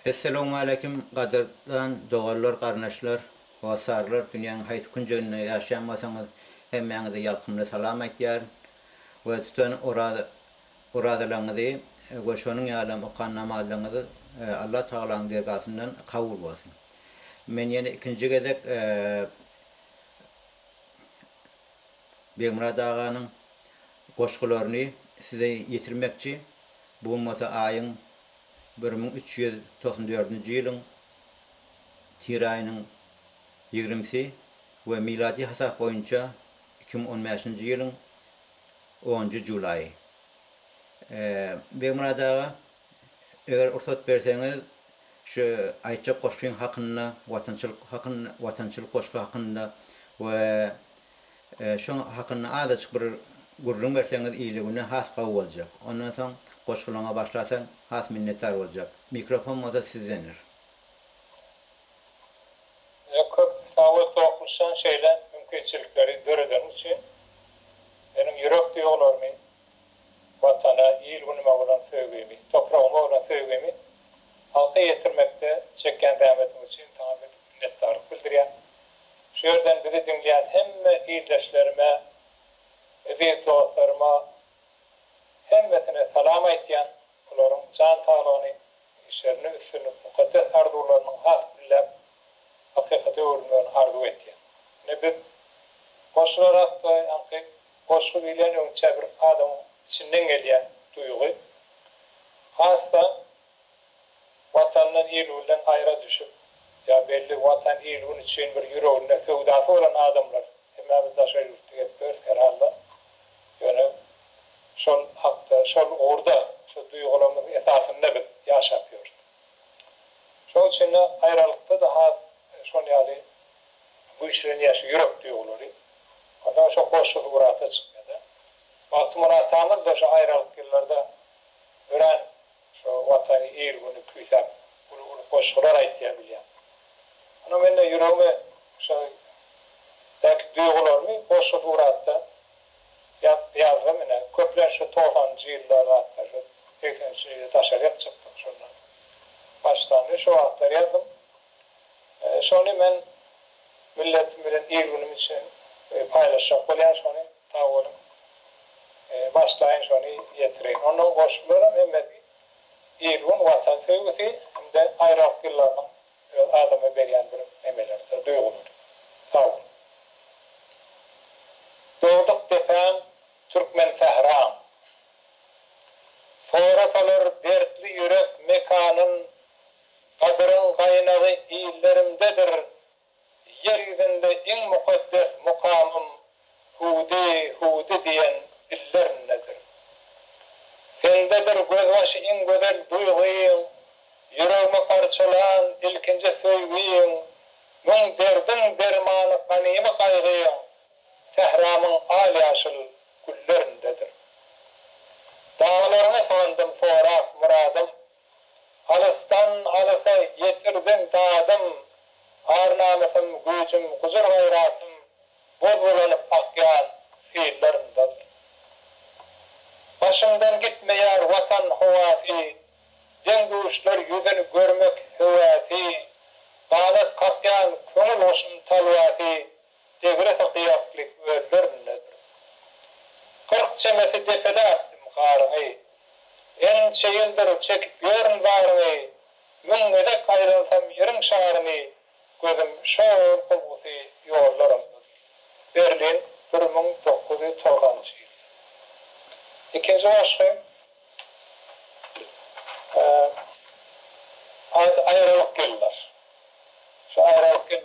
Esselamu aleyküm qadirdan doğallar, qarnaşlar, vasarlar, dünyanın haysi küncünü yaşayanmasanız hemmeňize ýalkymly salam aýtýar. We tutan uradalarınızı, we şonuň ýalam okan namazlarınızı Allah Taala'nın dergahyndan kabul bolsun. Men ýene ikinji gezek Begmurad aganyň goşgularyny size ýetirmekçi. Bu mata aýyň 1394-nji ýylyň Tir aýynyň 20-si we miladi hasap boýunça 2015-nji ýylyň 10-njy julaý. Begmurad aga, eger ursat berseňiz, şu aýtjak goşgyň hakyna, watançylyk goşgy hakyna we şoň hakyna azajyk bir gurrun berseňiz iýligine has gawy boljak. Ondan soň goşgulaňa başlasaň has minnetdar boljak. Mikrofon moda sizdendir. Köp sağlık okumuşan şeyler, mümkünçilikleri göreden için benim yürek duygularımı, vatana, iyilgünüme olan sevgimi, toprağıma olan sevgimi halka yetirmekte çeken rahmetim için tamam bir minnettarlık bildiriyorum. Şu yerden bizi dinleyen hemme iyildaşlarıma, eviyetliğatlarıma, hemmetine salam aytyan, onların can sağlığını, işlerini üstünlük, mukaddes arzularının has bilip, hakikati öğrenmenin arzu etyan. Ne biz koşularak da yankı koşu bilen önce bir adam içinden gelen duygu, hasta vatanın iyiliğinden ayrı düşüp, ya belli vatan iyiliğinin için bir yüreğine sevdası olan adamlar, hemimiz aşağı yurttu etmiyoruz herhalde. Yani şol hakta, şol orada, şu duygularımız esasında biz yaşapıyoruz. Şol için ayrılıkta daha şol yani bu işlerin yaşı yürek duyguları. Ondan şu koşul uğrata çıkmadı. Baktım uğratanır da şu ayrılık yıllarda öğren şu vatanı iyilgini küysem bunu koşullar aytıyabiliyor. Ama ben de yüreğime şu duygularımı koşul uğratta yazdım yine. Köplen şu 90'cı yıllarda hatta şu 80'ci yılda taşarak çıktım şundan. Baştan şu vaxtlar yazdım. Şonu ben milletimin iyilgünüm için paylaşacak olan şonu tağolum. Başlayın şonu yetireyin. Onun koşulları hem de iyilgün vatan sevgisi hem de ayrılık yıllarının adamı beriyen bir emelerde duyguları. Tağolum. Doğduk defen Türkmen Sehran. Sonrasalar dertli yürek mekanın kadırın kaynağı iyillerimdedir. Yeryüzünde en mukaddes mukamım Hudi diyen dillerin nedir? Sendedir gözbaşı en güzel duyguyin, yüreğimi parçalayan ilkince sevgiyin, mun derdin dermanı kanimi kaygıyin, Sehramın âli yaşıl güllerindedir. Dağlarını sandım sorak muradım, alıstan alısa yetirdim dağdım, ar namusum, gücüm, huzur gayratım, bozbulanıp akyan fiillerindedir. Başımdan gitmeyer vatan huvasi, cenguşlar yüzünü görmek hüvasi, dağlık kakyan kömül olsun talvasi, devlet kıyaflik öllerindedir. 40 çemesi defede attım karını, en çeyildir çekip görün varını, müngede kayrılsam yerin şarını, gözüm şoğul bulgusu yollarımdır. Berlin 1990 yıl. İkinci başkayım, ayrılık yıllar. Şu ayrılık yıllar